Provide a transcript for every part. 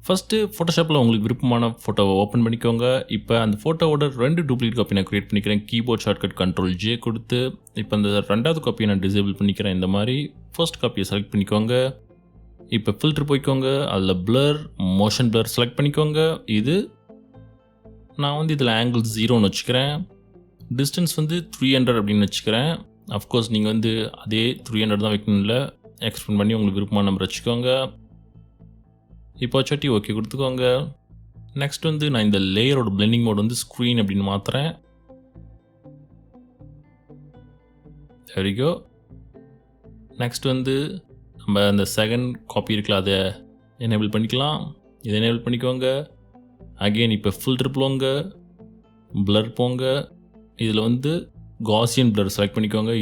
First ஃபோட்டோஷாப்பில் உங்களுக்கு விருப்பமான ஃபோட்டோவை ஓப்பன் பண்ணிக்கோங்க. இப்போ அந்த ஃபோட்டோவோட 2 டூப்ளிகேட் காப்பி நான் க்ரியேட் பண்ணிக்கிறேன். கீபோர்ட் ஷார்ட்கட் Ctrl+J கொடுத்து இப்போ இந்த 2வது காப்பியை நான் டிசேபிள் பண்ணிக்கிறேன். இந்த மாதிரி ஃபர்ஸ்ட் காப்பியை செலக்ட் பண்ணிக்கோங்க. இப்போ ஃபில்டர் போய்க்கோங்க. அதில் பிளர், மோஷன் பிளர் செலக்ட் பண்ணிக்கோங்க. நான் வந்து இதில் ஆங்கிள் 0ன்னு வச்சுக்கிறேன். டிஸ்டன்ஸ் வந்து 300 அப்படின்னு வச்சுக்கிறேன். அஃப்கோர்ஸ் நீங்கள் வந்து அதே 300 தான் வைக்கணும், இல்லை எக்ஸ்பெண்ட் பண்ணி உங்களுக்கு விருப்பமான நம்பர் வச்சுக்கோங்க. இப்போ சட்டி ஓகே கொடுத்துக்கோங்க. நெக்ஸ்ட் வந்து நான் இந்த லேயரோட பிளெண்டிங் மோட் வந்து ஸ்க்ரீன் அப்படின்னு மாற்றுறேன். சரிகோ. நெக்ஸ்ட் வந்து நம்ம அந்த செகண்ட் காப்பி இருக்குல்ல, அதை எனேபிள் பண்ணிக்கலாம். இதை எனேபிள் பண்ணிக்கோங்க. அகெயின் இப்போ ஃபில்டர் போங்க, பிளர் போங்க. இதில் வந்து காசியன் பிளர் செலக்ட் பண்ணிக்கோங்க.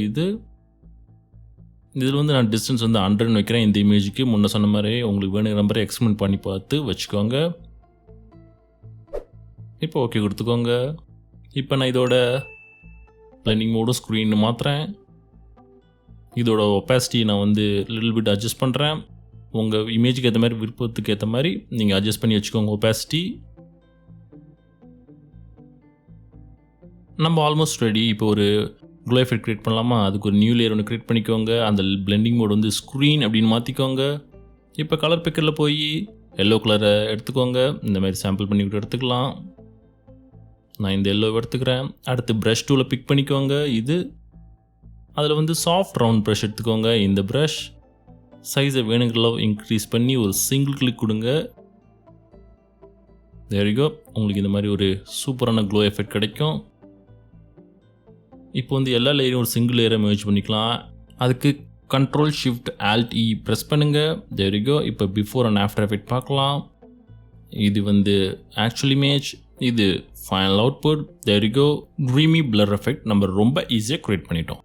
இதில் வந்து நான் டிஸ்டன்ஸ் வந்து 100 வைக்கிறேன். இந்த இமேஜுக்கு முன்ன சொன்ன மாதிரி உங்களுக்கு வேணுங்கிற நம்பரை எக்ஸ்பெண்ட் பண்ணி பார்த்து வச்சுக்கோங்க. இப்போ ஓகே கொடுத்துக்கோங்க. இப்போ நான் இதோட பிளெண்டிங் மோடும் ஸ்க்ரீன் மாற்றுறேன். இதோட ஒப்பாசிட்டி நான் வந்து லிட்டில் பிட் அட்ஜஸ்ட் பண்ணுறேன். உங்கள் இமேஜுக்கு ஏற்ற மாதிரி, விருப்பத்துக்கு ஏற்ற மாதிரி நீங்கள் அட்ஜஸ்ட் பண்ணி வச்சுக்கோங்க ஒப்பாசிட்டி. நம்ம ஆல்மோஸ்ட் ரெடி. இப்போ ஒரு க்ளோ எஃபெக்ட் க்ரியேட் பண்ணலாமா? அதுக்கு ஒரு நியூ லேயர் ஒன்று க்ரியேட் பண்ணிக்கோங்க. அந்த பிளெண்டிங் மோட் வந்து ஸ்க்ரீன் அப்படின்னு மாற்றிக்கோங்க. இப்போ கலர் பிக்கரில் போய் எல்லோ கலரை எடுத்துக்கோங்க. இந்த மாதிரி சாம்பிள் பண்ணி விட்டு எடுத்துக்கலாம். நான் இந்த எல்லோவை எடுத்துக்கிறேன். அடுத்து ப்ரஷ் டூவில் பிக் பண்ணிக்கோங்க. அதில் வந்து சாஃப்ட் ரவுண்ட் ப்ரஷ் எடுத்துக்கோங்க. இந்த ப்ரஷ் சைஸை வேணுங்கிற இன்க்ரீஸ் பண்ணி ஒரு சிங்கிள் கிளிக் கொடுங்க. There you go. உங்களுக்கு இந்த மாதிரி ஒரு சூப்பரான க்ளோ எஃபெக்ட் கிடைக்கும். இப்போ வந்து எல்லா லேயரையும் ஒரு சிங்கிள் லேயரை மெர்ஜ் பண்ணிக்கலாம். அதுக்கு Ctrl+Shift+Alt+E ப்ரெஸ் பண்ணுங்கள். There you go. இப்போ பிஃபோர் அண்ட் ஆஃப்டர் எஃபெக்ட் பார்க்கலாம். இது வந்து ஆக்சுவல் இமேஜ், இது final output. There you go. Dreamy blur effect நம்ம ரொம்ப ஈஸியாக க்ரியேட் பண்ணிட்டோம்.